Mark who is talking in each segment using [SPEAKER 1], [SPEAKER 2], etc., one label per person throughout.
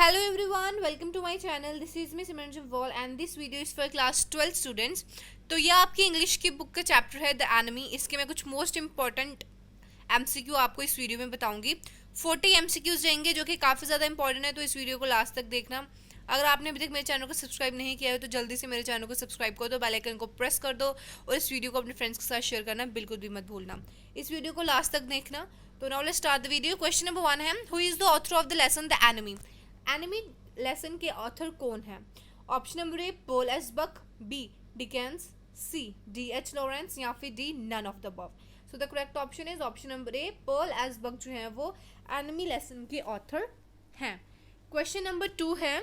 [SPEAKER 1] Hello everyone, welcome to my channel. This is Miss Simran Wall and this video is for class 12 students. तो ये आपकी English की book का chapter है the enemy. इसके मैं कुछ मोस्ट इंपॉर्टेंट एमसीक्यू आपको इस वीडियो में बताऊंगी. 40 एमसीक्यूज रहेंगे जो कि काफ़ी ज़्यादा इंपॉर्टेंट है, तो इस वीडियो को लास्ट तक देखना. अगर आपने अभी तक मेरे चैनल को सब्सक्राइब नहीं किया है तो जल्दी से मेरे चैनल को सब्सक्राइब कर दो, बेल आइकन को प्रेस कर दो और इस वीडियो को अपने फ्रेंड्स के साथ शेयर करना बिल्कुल भी मत भूलना. इस वीडियो को लास्ट तक देखना. तो now let's start the video. Question number 1 है, who is the author of the lesson the enemy. Enemy lesson के ऑथर कौन है? Option number A Paul S Buck, B Dickens, C D H Lawrence या फिर D none of the above. So the correct option is option number A Paul S Buck जो है वो enemy lesson के author हैं. Question number 2 है,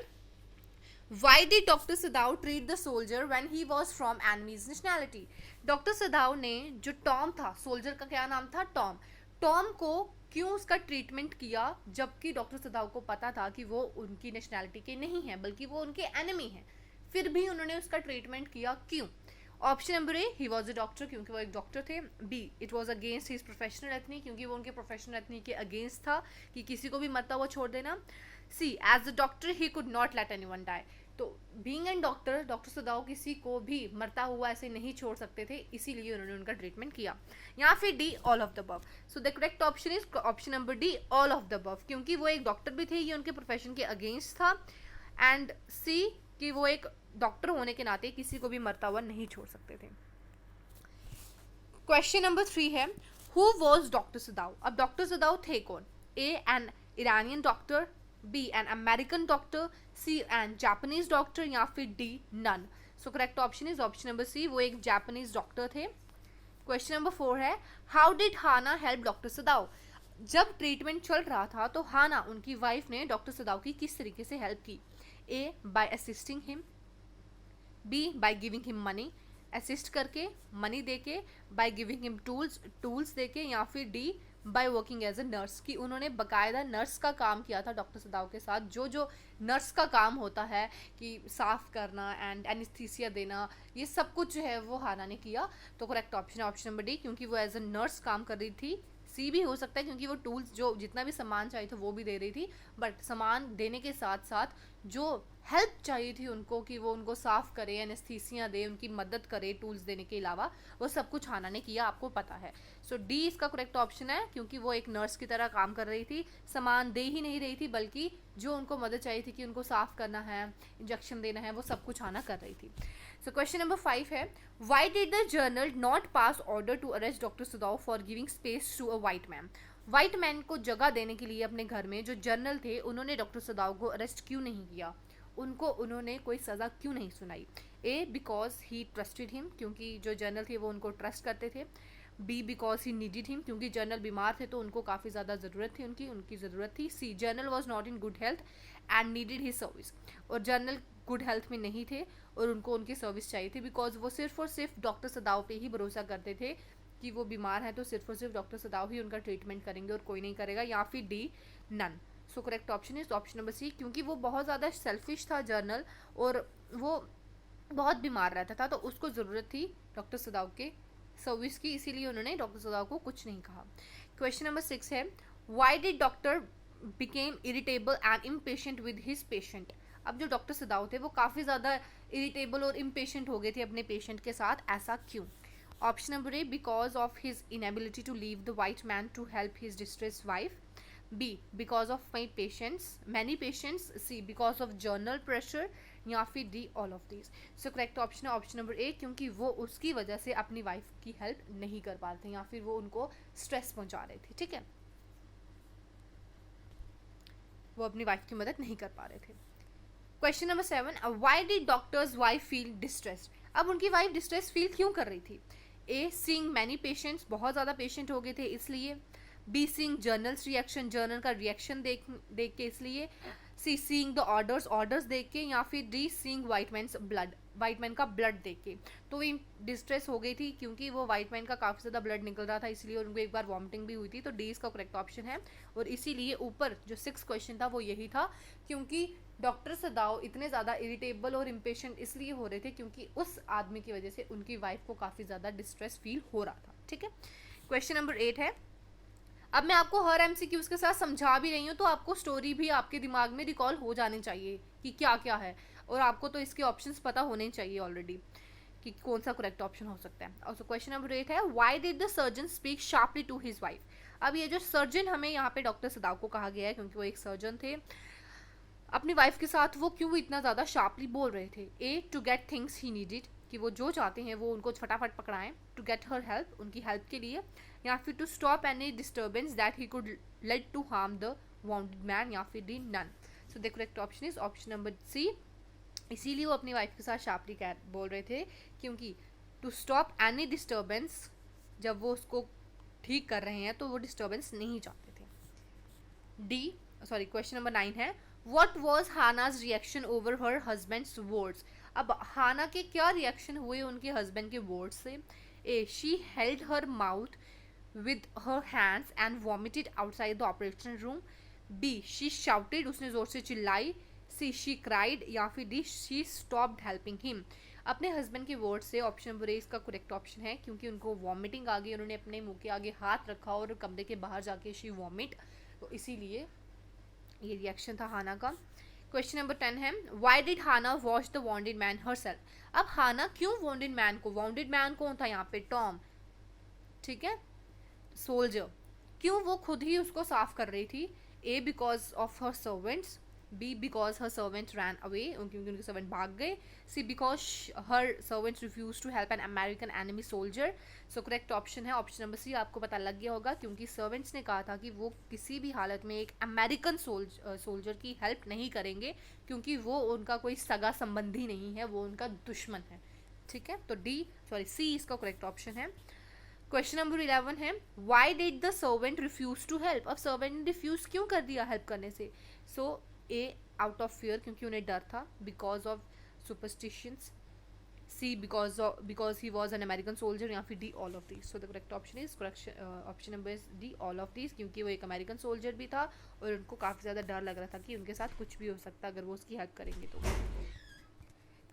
[SPEAKER 1] Why did Dr. Sadao treat the soldier when he was from enemy's nationality? Doctor सदाव ने जो Tom था, soldier का क्या नाम था? टॉम. टॉम को क्यों उसका ट्रीटमेंट किया जबकि डॉक्टर सदाव को पता था कि वो उनकी नेशनैलिटी के नहीं है बल्कि वो उनके एनिमी हैं, फिर भी उन्होंने उसका ट्रीटमेंट किया क्यों? Option number A, he was a doctor, क्योंकि वो एक डॉक्टर थे. B, it was against his professional ethic, क्योंकि वो उनके प्रोफेशनल एथनी के अगेंस्ट था कि किसी को भी मरता हुआ छोड़ देना. See, as a doctor he could not let anyone die. तो being an doctor, doctor Sadao किसी को भी मरता हुआ ऐसे नहीं छोड़ सकते थे, इसीलिए उन्होंने उनका ट्रीटमेंट किया. या फिर D, all of the above. So the correct option is option number D, all of the above, क्योंकि वो एक डॉक्टर भी थे, ये उनके प्रोफेशन के अगेंस्ट था. एंड सी, कि वो एक डॉक्टर होने के नाते किसी को भी मरता हुआ नहीं छोड़ सकते थे. क्वेश्चन नंबर 3 है, हु वॉज डॉक्टर सदाव. अब डॉक्टर सदाव थे कौन? A, an Iranian doctor, B an American doctor, C an Japanese doctor या फिर D none. So correct option is option number C, वो एक जापानीज डॉक्टर थे. क्वेश्चन नंबर 4 है, how did Hana help doctor Sadao. जब treatment चल रहा था तो हाना उनकी वाइफ ने डॉक्टर सदाव की किस तरीके से हेल्प की? A, by assisting him, B by giving him money, assist करके, मनी देके, बाय गिविंग हिम टूल्स देके, या फिर D by working as a nurse, कि उन्होंने बकायदा नर्स का काम किया था डॉक्टर सदाव के साथ. जो जो नर्स का काम होता है कि साफ करना एंड एनेस्थीसिया देना, ये सब कुछ जो है वो हाना ने किया. तो करेक्ट ऑप्शन है ऑप्शन नंबर डी, क्योंकि वो एज अ नर्स काम कर रही थी. सी भी हो सकता है क्योंकि वो टूल्स, जो जितना भी सामान चाहिए था वो भी दे रही थी, बट सामान देने के साथ साथ जो हेल्प चाहिए थी उनको कि वो उनको साफ करे, एनेस्थीसिया दे, उनकी मदद करे टूल्स देने के अलावा, वो सब कुछ हाना ने किया, आपको पता है. सो डी इसका करेक्ट ऑप्शन है, क्योंकि वो एक नर्स की तरह काम कर रही थी, सामान दे ही नहीं रही थी बल्कि जो उनको मदद चाहिए थी कि उनको साफ करना है, इंजेक्शन देना है, वो सब कुछ हाना कर रही थी. सो क्वेश्चन नंबर 5 है, why did the general not pass order to arrest doctor Sadao for giving space to a white man. White man को जगह देने के लिए अपने घर में जो जर्नल थे उन्होंने डॉक्टर सदाव को अरेस्ट क्यों नहीं किया? उनको उन्होंने कोई सज़ा क्यों नहीं सुनाई? A, because he trusted him, क्योंकि जो जर्नल थे वो उनको ट्रस्ट करते थे. B, because he needed him, क्योंकि जर्नल बीमार थे तो उनको काफ़ी ज़्यादा ज़रूरत थी, उनकी ज़रूरत थी. C, general was not in good health and needed his service, और जर्नल गुड हेल्थ में नहीं थे और उनको उनकी सर्विस चाहिए थी, बिकॉज वो सिर्फ और सिर्फ डॉक्टर सदाव पे ही भरोसा करते थे कि वो बीमार है तो सिर्फ और सिर्फ डॉक्टर सदाव ही उनका ट्रीटमेंट करेंगे और कोई नहीं करेगा. या फिर D, none. So correct option is option number C, क्योंकि वो बहुत ज़्यादा सेल्फिश था जर्नल, और वो बहुत बीमार रहता था तो उसको ज़रूरत थी डॉक्टर सदाव के सर्विस की, इसीलिए उन्होंने डॉक्टर सदाव को कुछ नहीं कहा. क्वेश्चन नंबर 6 है, why did doctor became irritable and impatient with his patient. अब जो डॉक्टर सदाव थे वो काफ़ी ज़्यादा इरिटेबल और इम्पेशेंट हो गए थे अपने पेशेंट के साथ, ऐसा क्यों? Option number A, because of his inability to leave the white man to help his distressed wife. B, because of many patients. C, because of general pressure. या फिर D, all of these. So correct option है option number A, क्योंकि वो उसकी वजह से अपनी wife की हेल्प नहीं कर पा रहे थे या फिर वो उनको स्ट्रेस पहुंचा रहे थे. ठीक है, वो अपनी वाइफ की मदद नहीं कर पा रहे थे. Question number 7, why did doctors wife feel distressed. अब उनकी वाइफ डिस्ट्रेस फील क्यों कर रही थी? ए, सीइंग मैनी पेशेंट्स, बहुत ज़्यादा पेशेंट हो गए थे इसलिए. B, seeing general's reaction, general का रिएक्शन देख के इसलिए. सी, सीइंग द ऑर्डर्स देख के. या फिर डी, सीइंग वाइट मैन का ब्लड देख के. तो वो डिस्ट्रेस हो गई थी क्योंकि वो वाइट मैन का काफ़ी ज़्यादा ब्लड निकल रहा था, इसलिए उनको एक बार वॉमिटिंग भी हुई थी. तो डी इसका करेक्ट ऑप्शन है, और इसीलिए ऊपर जो 6 क्वेश्चन था वो यही था, क्योंकि डॉक्टर सदाव इतने ज़्यादा इरिटेबल और इम्पेशेंट इसलिए हो रहे थे क्योंकि उस आदमी की वजह से उनकी वाइफ को काफ़ी ज़्यादा डिस्ट्रेस फील हो रहा था. ठीक है, क्वेश्चन नंबर 8 है, अब मैं आपको हर एमसीक्यूज के साथ समझा भी रही हूँ, तो आपको स्टोरी भी आपके दिमाग में रिकॉल हो जानी चाहिए कि क्या क्या है, और आपको तो इसके ऑप्शंस पता होने चाहिए ऑलरेडी कि कौन सा करेक्ट ऑप्शन हो सकता है। और क्वेश्चन नंबर 8 है, why did the surgeon speak sharply to his wife. अब ये जो सर्जन हमें यहाँ पे डॉक्टर सदाव को कहा गया है, क्योंकि वो एक सर्जन थे, अपनी वाइफ के साथ वो क्यों इतना ज़्यादा शार्पली बोल रहे थे। A, to get things he needed, कि वो जो चाहते हैं वो उनको फटाफट पकड़ाएं, टू गेट हर हेल्प, उनकी हेल्प के लिए, या फिर to stop any disturbance that he could lead to harm the wanted man, या फिर D none. So the correct option is option number C. इसीलिए वो अपनी वाइफ के साथ शार्पली बोल रहे थे, क्योंकि टू स्टॉप एनी डिस्टर्बेंस, जब वो उसको ठीक कर रहे हैं तो वो डिस्टर्बेंस नहीं चाहते थे। डी सॉरी क्वेश्चन नंबर 9 है, what was Hana's reaction over her husband's words. अब हाना के क्या रिएक्शन हुए उनके हस्बैंड के वर्ड्स से। A, she held her mouth with her hands and vomited outside the operation room. B, she shouted, उसने जोर से चिल्लाई। सी, शी क्राइड, या फिर D, she stopped helping him. अपने हस्बैंड के वर्ड से ऑप्शन नंबर ए इसका करेक्ट ऑप्शन है, क्योंकि उनको वॉमिटिंग आ गई, उन्होंने अपने मुंह के आगे हाथ रखा और कमरे के बाहर जाके शी वॉमिट, तो इसीलिए ये रिएक्शन था हाना का। क्वेश्चन नंबर 10 है, why did Hana wash the wounded man herself. अब हाना क्यों वॉन्डेड मैन को, वॉन्डेड मैन कौन था यहाँ पे, टॉम, ठीक है, सोल्जर, क्यों वो खुद ही उसको साफ कर रही थी। A, because of her servants. B, because her servants ran away, क्योंकि उनके सर्वेंट भाग गए। C, because her servants refuse to help an American enemy soldier. So correct option है ऑप्शन नंबर सी। आपको पता लग गया होगा, क्योंकि सर्वेंट्स ने कहा था कि वो किसी भी हालत में एक अमेरिकन सोल्जर की हेल्प नहीं करेंगे, क्योंकि वो उनका कोई सगा संबंधी नहीं है, वो उनका दुश्मन है, ठीक है। तो सी इसका करेक्ट ऑप्शन है। क्वेश्चन नंबर 11 है, why did the servant refuse to help. अब सर्वेंट ने रिफ्यूज क्यों कर दिया हेल्प करने से। So A, out of fear, क्योंकि उन्हें डर था, because of superstitions. C, because he was an American soldier, या फिर D, all of these. So the correct option is option number is D, all of these, क्योंकि वो एक American soldier भी था और उनको काफ़ी ज़्यादा डर लग रहा था कि उनके साथ कुछ भी हो सकता अगर वो उसकी हेल्प करेंगे तो।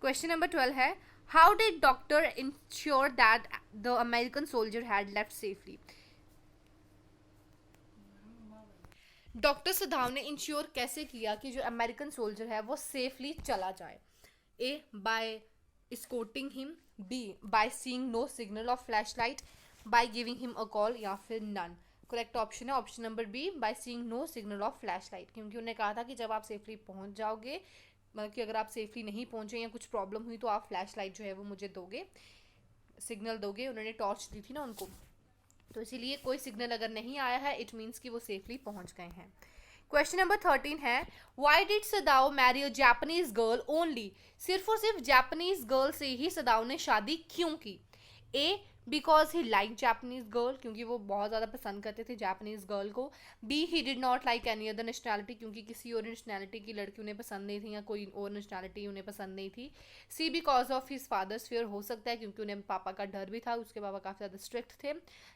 [SPEAKER 1] क्वेश्चन नंबर 12 है, how did doctor ensure that the American soldier had left safely. Doctor सदाव ने इंश्योर कैसे किया कि जो अमेरिकन सोल्जर है वो सेफली चला जाए। ए, bye escorting him, B, by seeing no signal of flashlight, by giving him a call, या फिर none। करेक्ट ऑप्शन है option number B, by seeing no signal of flashlight, क्योंकि उन्हें कहा था कि जब आप सेफली पहुंच जाओगे, मतलब कि अगर आप सेफली नहीं पहुंचे या कुछ प्रॉब्लम हुई तो आप फ्लैशलाइट जो है वो मुझे दोगे, सिग्नल दोगे। उन्होंने टॉर्च दी थी ना उनको, तो इसीलिए कोई सिग्नल अगर नहीं आया है इट मीन्स कि वो सेफली पहुंच गए हैं। क्वेश्चन नंबर 13 है, why did सदाव marry a Japanese girl only. सिर्फ और सिर्फ जापानीज गर्ल से ही सदाव ने शादी क्यों की। A, because he like Japanese girl, क्योंकि वो बहुत ज़्यादा पसंद करते थे जापानीज गर्ल को। B, he did not like any other nationality, क्योंकि किसी और नेशनैलिटी की लड़की उन्हें पसंद नहीं थी या कोई और नेशनैलिटी उन्हें पसंद नहीं थी। C, because of his father's fear, हो सकता है क्योंकि उन्हें पापा का डर भी था, उसके पापा काफ़ी ज़्यादा स्ट्रिक्ट थे।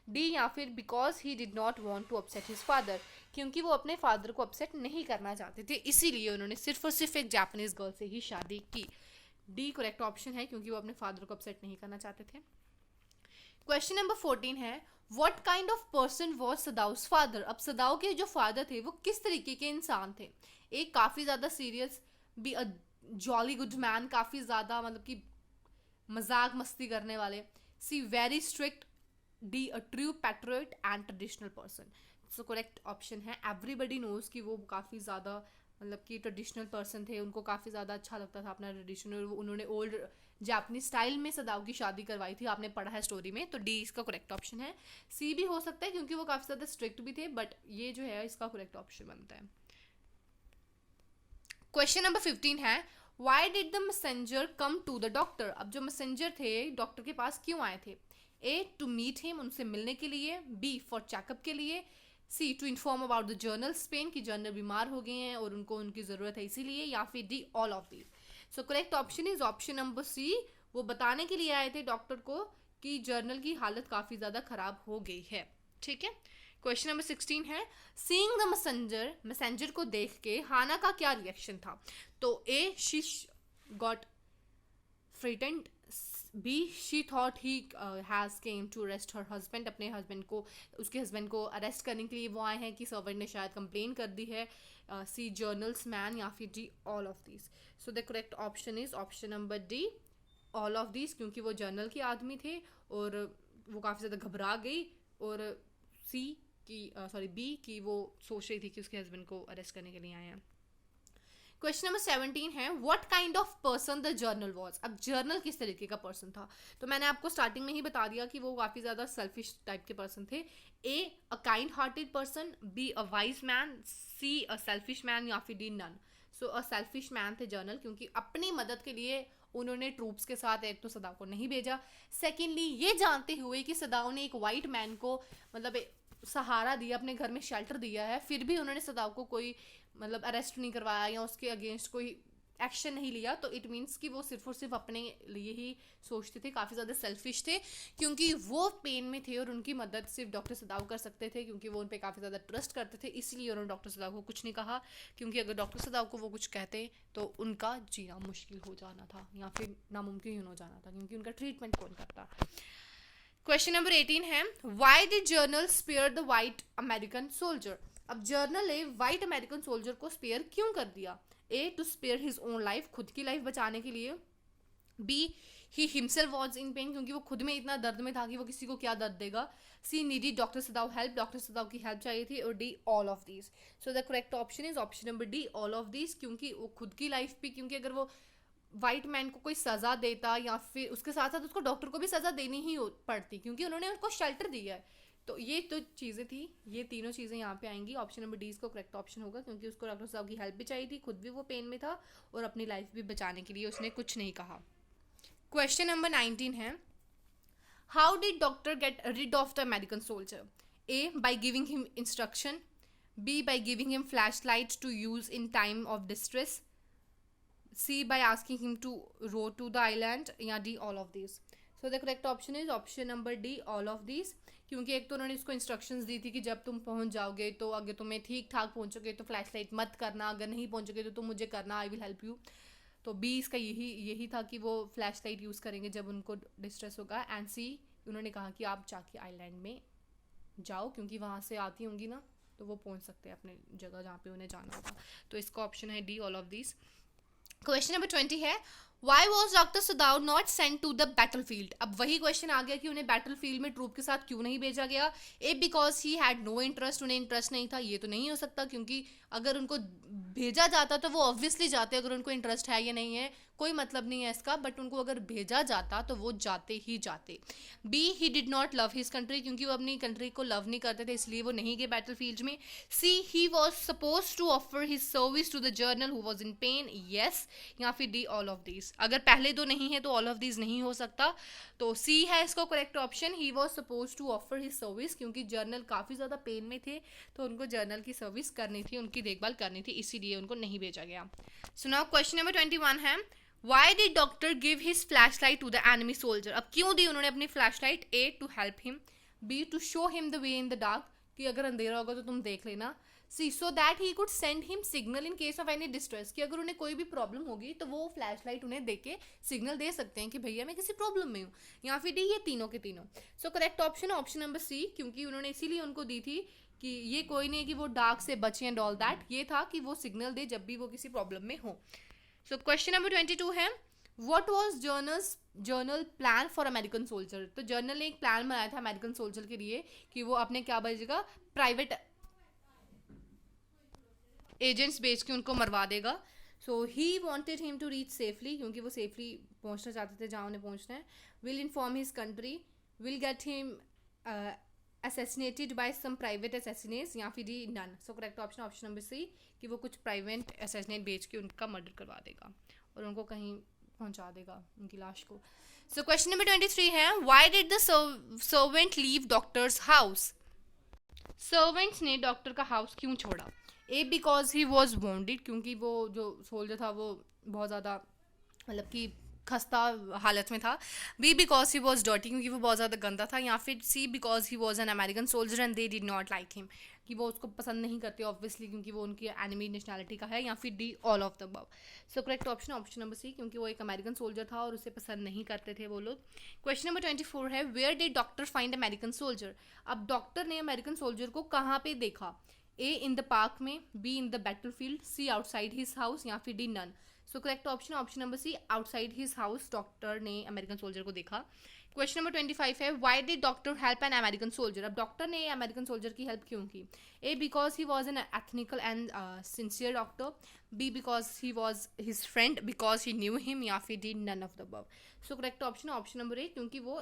[SPEAKER 1] डी, या फिर because he did not want to upset his father, क्योंकि वो अपने फादर को अपसेट नहीं करना चाहते थे, इसीलिए उन्होंने सिर्फ और सिर्फ एक जापानीज गर्ल से ही शादी की। डी करेक्ट ऑप्शन है, क्योंकि वो अपने फादर को अपसेट नहीं करना चाहते थे। क्वेश्चन नंबर 14 है, what kind of person was Sadao's father. अब सदाउ के जो फादर थे वो किस तरीके के इंसान थे। एक काफ़ी ज़्यादा serious, B a jolly good man, काफ़ी ज़्यादा मतलब कि मजाक मस्ती करने वाले। C, very strict. D, a true patriot and traditional person. So correct option है, एवरीबडी नोज कि वो काफ़ी ज़्यादा मतलब कि ट्रेडिशनल पर्सन थे, उनको काफ़ी ज़्यादा अच्छा लगता था अपना ट्रेडिशनल। उन्होंने ओल्ड जापानी स्टाइल में सदाव की शादी करवाई थी, आपने पढ़ा है स्टोरी में, तो डी इसका करेक्ट ऑप्शन है। सी भी हो सकता है क्योंकि वो काफ़ी ज़्यादा स्ट्रिक्ट भी थे, बट ये जो है इसका करेक्ट ऑप्शन बनता है। क्वेश्चन नंबर 15 है, why did the messenger come to the doctor. अब जो मैसेंजर थे डॉक्टर के पास क्यों आए थे। ए, टू मीट हिम, उनसे मिलने के लिए। बी, फॉर चेकअप के लिए। C, to inform about the general's pain, की जर्नल बीमार हो गए हैं और उनको उनकी ज़रूरत है इसीलिए। या फिर D, all of these. So correct option is option number C, वो बताने के लिए आए थे डॉक्टर को कि जर्नल की हालत काफ़ी ज़्यादा ख़राब हो गई है, ठीक है। क्वेश्चन नंबर 16 है, सीइंग द मैसेंजर, मैसेंजर को देख के हाना का क्या रिएक्शन था। तो A, she got frightened, B she thought he has come to arrest her husband, अपने हस्बैंड को, उसके हस्बैंड को अरेस्ट करने के लिए वो आए हैं कि सर्वेंट ने शायद कंप्लेन कर दी है. सी जर्नल्स मैन, या फिर D all of this. So the correct option is option number D, all of this, क्योंकि वो जर्नल के आदमी थे और वो काफ़ी ज़्यादा घबरा गई. और सी की बी की वो सोच रही थी कि उसके हस्बैंड को अरेस्ट करने के लिए आए हैं. क्वेश्चन नंबर 17 है what kind of person the journal was. अब जर्नल किस तरीके का पर्सन था, तो मैंने आपको स्टार्टिंग में ही बता दिया कि वो काफ़ी ज़्यादा सेल्फिश टाइप के पर्सन थे. A a kind hearted person, B a wise man, C a selfish man, या फिर D none. So a selfish man थे जर्नल, क्योंकि अपनी मदद के लिए उन्होंने ट्रूप्स के साथ एक तो सदाव को नहीं भेजा. सेकेंडली ये जानते हुए कि सदाव ने एक वाइट मैन को मतलब सहारा दिया, अपने घर में शेल्टर दिया है, फिर भी उन्होंने सदाव को कोई मतलब अरेस्ट नहीं करवाया या उसके अगेंस्ट कोई एक्शन नहीं लिया. तो इट मीन्स कि वो सिर्फ और सिर्फ अपने लिए ही सोचते थे, काफ़ी ज़्यादा सेल्फिश थे, क्योंकि वो पेन में थे और उनकी मदद सिर्फ डॉक्टर सदाव कर सकते थे, क्योंकि वो उन पर काफ़ी ज़्यादा ट्रस्ट करते थे. इसलिए उन्होंने डॉक्टर सदाव को कुछ नहीं कहा, क्योंकि अगर डॉक्टर सदाव को वो कुछ कहते तो उनका जीना मुश्किल हो जाना था या फिर नामुमकिन हो जाना था, क्योंकि उनका ट्रीटमेंट कौन करता. क्वेश्चन नंबर 18 है why did general spare the white American soldier. अब जर्नल ने वाइट अमेरिकन सोल्जर को स्पेयर क्यों कर दिया. A to spare his own life, खुद की लाइफ बचाने के लिए. B he himself was in pain, क्योंकि वो खुद में इतना दर्द में था कि वो किसी को क्या दर्द देगा. C needed doctor Sadao help, doctor Sadao की हेल्प चाहिए थी. और D all of these. So the correct option is option number D, all of these, क्योंकि वो खुद की लाइफ भी, क्योंकि अगर वो वाइट मैन को कोई सजा देता या फिर उसके साथ साथ उसको डॉक्टर को भी सजा देनी ही पड़ती, क्योंकि उन्होंने उनको शेल्टर दिया है. तो ये तो चीज़ें थी, ये तीनों चीज़ें यहाँ पे आएंगी. ऑप्शन नंबर डी इसको करेक्ट ऑप्शन होगा, क्योंकि उसको डॉक्टर साहब की हेल्प भी चाहिए थी, खुद भी वो पेन में था और अपनी लाइफ भी बचाने के लिए उसने कुछ नहीं कहा. क्वेश्चन नंबर 19 है how did doctor get rid of the American soldier. A by giving him instruction, B by giving him flash light to use in time of distress, C by asking him to row to the island, या D all of these. So the correct option is option number D, all of these, क्योंकि एक तो उन्होंने इसको instructions दी थी कि जब तुम पहुंच जाओगे तो अगर तुम्हें ठीक ठाक पहुंचोगे तो फ्लैश लाइट मत करना, अगर नहीं पहुंचोगे तो तुम मुझे करना, आई विल हेल्प यू. तो बी इसका यही था कि वो फ्लैश लाइट यूज़ करेंगे जब उनको डिस्ट्रेस होगा. एंड सी उन्होंने कहा कि आप जाके आइलैंड में जाओ, क्योंकि वहाँ से आती होंगी ना तो वो पहुँच सकते हैं अपने जगह जहाँ पे उन्हें जाना होगा. तो इसका ऑप्शन है D, all of this. Question number 20 है why was doctor Sadao not sent to the battle field. अब वही क्वेश्चन आ गया कि उन्हें बैटल फील्ड में ट्रूप के साथ क्यों नहीं भेजा गया. A because he had no interest, उन्हें इंटरेस्ट नहीं था. ये तो नहीं हो सकता, क्योंकि अगर उनको भेजा जाता तो वो ऑब्वियसली जाते, अगर उनको इंटरेस्ट है या नहीं है कोई मतलब नहीं है इसका, बट उनको अगर भेजा जाता तो वो जाते ही जाते. B he did not love his country, क्योंकि वो अपनी कंट्री को लव नहीं करते थे, इसलिए वो नहीं गए बैटल फील्ड में. C he was suppose to offer his service to the general who was in pain, yes, या फिर डी ऑल ऑफ दीज. अगर पहले दो नहीं है तो ऑल ऑफ दीज नहीं हो सकता, तो सी है इसको correct option. He was suppose to offer his service, क्योंकि जर्नल काफ़ी ज़्यादा पेन में थे तो उनको जर्नल की सर्विस करनी थी, उनकी देखभाल करनी थी, इसीलिए उनको नहीं भेजा गया. सो नाउ क्वेश्चन नंबर 21 है why did doctor give his flash light to the enemy soldier. अब क्यों दी उन्होंने अपनी flash light. A to help him, B to show him the way in the dark, कि अगर अंधेरा होगा तो तुम देख लेना. C so that he could send him signal in case of any distress, कि अगर उन्हें कोई भी प्रॉब्लम होगी तो वो फ्लैश लाइट उन्हें दे के सिग्नल दे सकते हैं कि भैया मैं किसी प्रॉब्लम में हूँ. या फिर डी, ये तीनों के तीनों. So correct option option number C, क्योंकि उन्होंने इसीलिए उनको दी थी कि ये कोई नहीं कि वो डार्क से बचे एंड ऑल दैट, ये था कि वो सिग्नल दे जब भी वो किसी प्रॉब्लम में हो. सो क्वेश्चन नंबर 22 है What was journal plan for American soldier. तो जर्नल ने एक प्लान बनाया था अमेरिकन सोल्जर के लिए कि वो अपने क्या भेजेगा, प्राइवेट एजेंट्स भेज के उनको मरवा देगा. So he wanted him to reach safely, क्योंकि वो सेफली पहुंचना चाहते थे जहाँ उन्हें पहुंचना है. Will inform his country, will get him assassinated by some private assassinates, या फिर D none. So correct option option number C, कि वो कुछ प्राइवेट असैसिनेट भेज के उनका मर्डर करवा देगा और उनको कहीं पहुंचा देगा उनकी लाश को. सो क्वेश्चन नंबर 23 है why did the servant leave doctors house. Servants ने डॉक्टर का हाउस क्यों छोड़ा. ए बिकॉज ही वॉज वॉन्डेड, क्योंकि वो जो सोल्जर था वो बहुत ज़्यादा मतलब कि खस्ता हालत में था, B because he was dirty क्योंकि वो बहुत ज़्यादा गंदा था, या फिर C because he was an American soldier and they did not like him, कि वो उसको पसंद नहीं करते ऑब्वियसली क्योंकि वो उनकी एनिमी नेशनैलिटी का है, या फिर D all of the above. So correct option option number C, क्योंकि वो एक अमेरिकन सोल्जर था और उसे पसंद नहीं करते थे वो लोग। क्वेश्चन नंबर 24 है where did doctor find American soldier. अब डॉक्टर ने अमेरिकन सोल्जर को कहाँ पे देखा, ए इन द पार्क में, B in the battlefield, C outside his house, या फिर D none. So correct option option number C, outside his house doctor ने अमेरिकन सोल्जर को देखा। क्वेश्चन नंबर 25 है why did doctor help an American soldier. अब doctor ने American soldier की help क्यों की, A because he was an ethnical and sincere doctor, B because he was his friend because he knew him, या फिर D none of the above. So correct option option number A, क्योंकि वो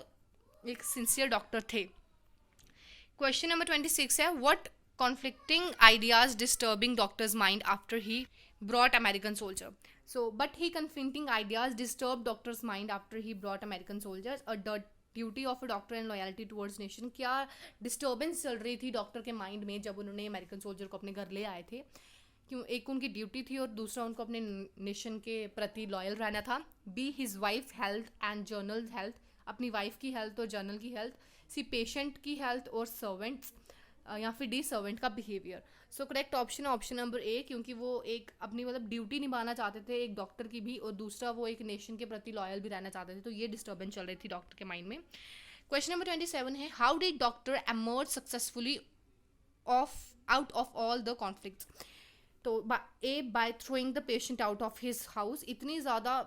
[SPEAKER 1] एक sincere doctor थे। Question number 26 है what conflicting ideas disturbing doctor's mind after he brought American soldier. So, but he conflicting ideas disturbed doctor's mind after he brought American soldiers. A duty of a doctor and loyalty towards nation. क्या disturbance चल रही थी doctor के mind में जब उन्होंने American soldier को अपने घर ले आए थे, क्यों, एक उनकी ड्यूटी थी और दूसरा उनको अपने नेशन के प्रति लॉयल रहना था। Be his wife health and journal health, अपनी वाइफ की हेल्थ और जर्नल की हेल्थ, सी पेशेंट की हेल्थ और सर्वेंट्स, या फिर डी सर्वेंट का behaviour. So correct option option number A, क्योंकि वो एक अपनी मतलब ड्यूटी निभाना चाहते थे एक डॉक्टर की भी, और दूसरा वो एक नेशन के प्रति लॉयल भी रहना चाहते थे, तो ये डिस्टर्बेंस चल रही थी डॉक्टर के माइंड में। क्वेश्चन नंबर 27 है how did doctor emerge successfully out of all the conflicts. तो A by throwing the patient out of his house, इतनी ज़्यादा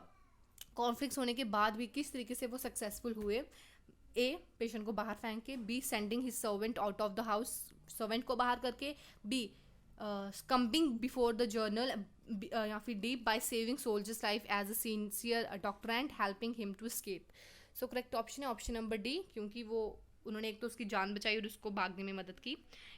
[SPEAKER 1] कॉन्फ्लिक्ट्स होने के बाद भी किस तरीके से वो सक्सेसफुल हुए, ए पेशेंट को बाहर फेंक के, B sending his servant out of the house, servant को बाहर करके, B coming before the general, या फिर D by saving soldier's life as a sincere doctor and helping him to escape. So correct option है option number D, क्योंकि वो उन्होंने एक तो उसकी जान बचाई और उसको भागने में मदद की।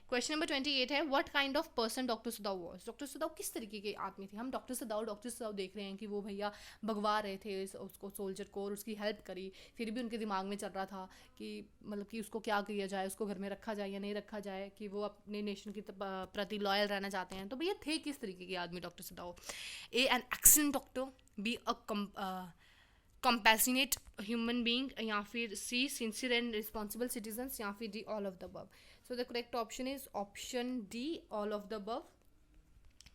[SPEAKER 1] क्वेश्चन नंबर 28 है what kind of person doctor Sadao was. Doctor Sadao किस तरीके के आदमी थे। हम डॉक्टर सुदाव देख रहे हैं कि वो भैया भगवा रहे थे उसको सोल्जर को और उसकी हेल्प करी, फिर भी उनके दिमाग में चल रहा था कि मतलब कि उसको क्या किया जाए, उसको घर में रखा जाए या नहीं रखा जाए, कि वो अपने नेशन की प्रति लॉयल रहना चाहते हैं। तो भैया थे किस तरीके के आदमी doctor Sadao, A an excellent doctor, B a compassionate human being, या फिर सी sincere and responsible citizens, या फिर D all of the above. So the correct option is option D, all of the above.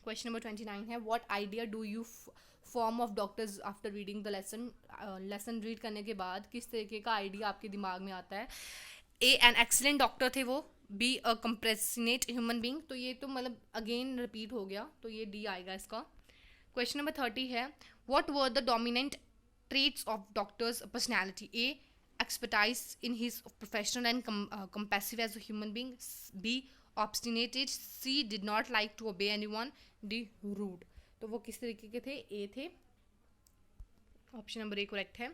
[SPEAKER 1] Question number 29 है what idea do you form of doctors after reading the lesson. lesson read करने के बाद किस तरीके का idea आपके दिमाग में आता है। ए एन एक्सीलेंट डॉक्टर थे वो, be a compassionate human being, तो ये तो मतलब अगेन रिपीट हो गया, तो ये डी आएगा इसका। क्वेश्चन नंबर 30 है what were the dominant traits of doctor's personality. A expertise in his profession and compassive as a human being, B obstinate, C did not like to obey anyone, D rude. तो वो किस तरीके के थे, A थे, option number A correct है।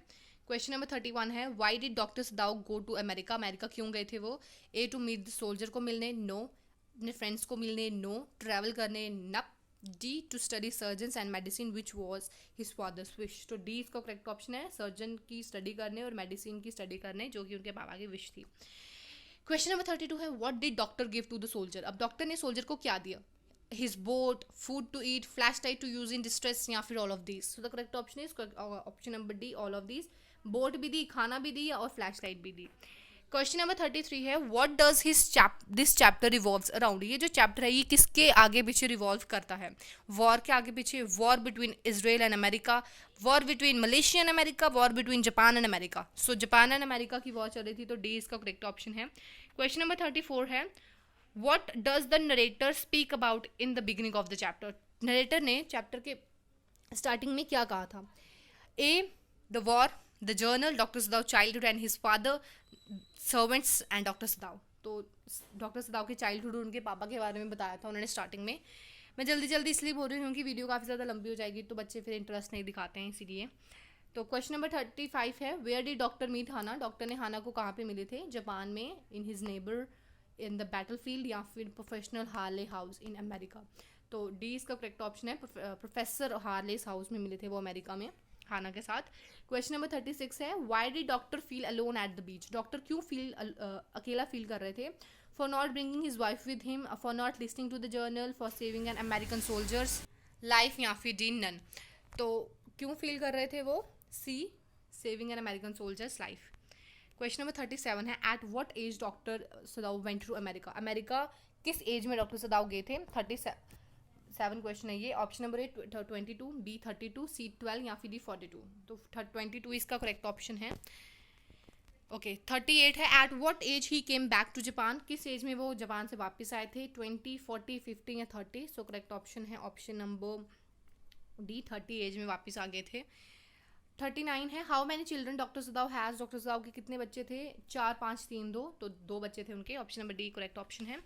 [SPEAKER 1] Question number 31 है why did doctor Sadao go to America. America क्यों गए थे वो, A to meet the soldier को मिलने, नो, अपने फ्रेंड्स को मिलने, नो, ट्रैवल करने, नप, D to study surgeons and medicine which was his father's wish. तो डी इसका करेक्ट ऑप्शन है, सर्जन की स्टडी करने और मेडिसिन की स्टडी करने, जो कि उनके पापा की विश थी। क्वेश्चन नंबर 32 है what did doctor give to the soldier. अब डॉक्टर ने सोल्जर को क्या दिया, his boat, food to eat, flash light to use in distress, या फिर all of these. So the correct option is option number D, all of these. Boat भी दी, खाना भी दी और फ्लैश लाइट भी दी। क्वेश्चन नंबर 33 है what does this chapter revolves around. ये जो चैप्टर है ये किसके आगे पीछे रिवॉल्व करता है, वॉर के आगे पीछे, war between Israel and America, war between Malaysia and America, war between Japan and America. So Japan and America की वॉर चल रही थी, तो डी इसका करेक्ट ऑप्शन है। क्वेश्चन नंबर 34 है what does the narrator speak about in the beginning of the chapter. Narrator ने chapter के स्टार्टिंग में क्या कहा था, A the war, the general, doctor Sadao childhood and his father, servants and doctor सदाव। तो doctor सदाव के childhood उनके पापा के बारे में बताया था उन्होंने स्टार्टिंग में। मैं जल्दी इसलिए बोल रही हूँ क्योंकि वीडियो काफ़ी ज़्यादा लंबी हो जाएगी तो बच्चे फिर इंटरेस्ट नहीं दिखाते हैं, इसीलिए। तो क्वेश्चन नंबर 35 है where did doctor meet Hana. Doctor ने हाना को कहाँ पे मिले थे, जापान में, in his neighbour, in the battlefield, या फिर professional Harley house in America. तो डी इसका करेक्ट ऑप्शन है, प्रोफेसर हार्लेस हाउस में मिले थे वो अमेरिका में हाना के साथ। क्वेश्चन नंबर 36 है why did doctor feel alone at the beach. Doctor क्यों अकेला फील कर रहे थे, for not bringing his wife with him, for not listening to the general, for saving an American soldier's life, या फिर D none. तो क्यों feel कर रहे थे वो, C saving an American soldier's life. Question number 37 है, at what age doctor Sadao went to America. America किस एज में डॉक्टर सदाव गए थे? 37 क्वेश्चन है ये। Option number A 22, B 32, C 12 या फिर डी 42। तो 22 इसका करेक्ट ऑप्शन है। ओके 38 है, at what age he came back to Japan. किस एज में वो जापान से वापस आए थे? 20, 40, 50 या 30। सो करेक्ट ऑप्शन है ऑप्शन नंबर डी, 30 एज में वापस आ गए थे। 39 है, how many children doctor सदाव has. Doctor सदाव के कितने बच्चे थे? 4, 5, 3, 2। तो 2 बच्चे थे उनके। Option number D correct option है।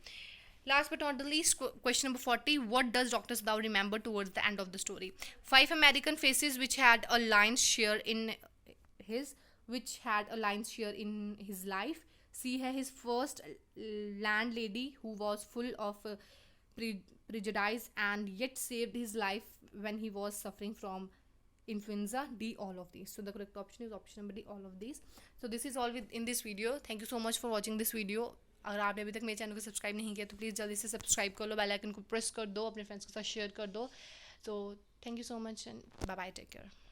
[SPEAKER 1] Last but not the least, question number 40. What does Dr. Sadao remember towards the end of the story? 5 American faces which had a lion's share in his life. C है his first landlady who was full of prejudice and yet saved his life when he was suffering from influenza. D, all of these. So the correct option is option number D, all of these. So this is all in this video. Thank you so much for watching this video. अगर आपने अभी तक मेरे channel को subscribe नहीं किया तो please जल्दी से सब्सक्राइब कर लो, बेल आइकन को प्रेस कर दो, अपने फ्रेंड्स के साथ शेयर कर दो। तो thank you so much and bye bye, take care.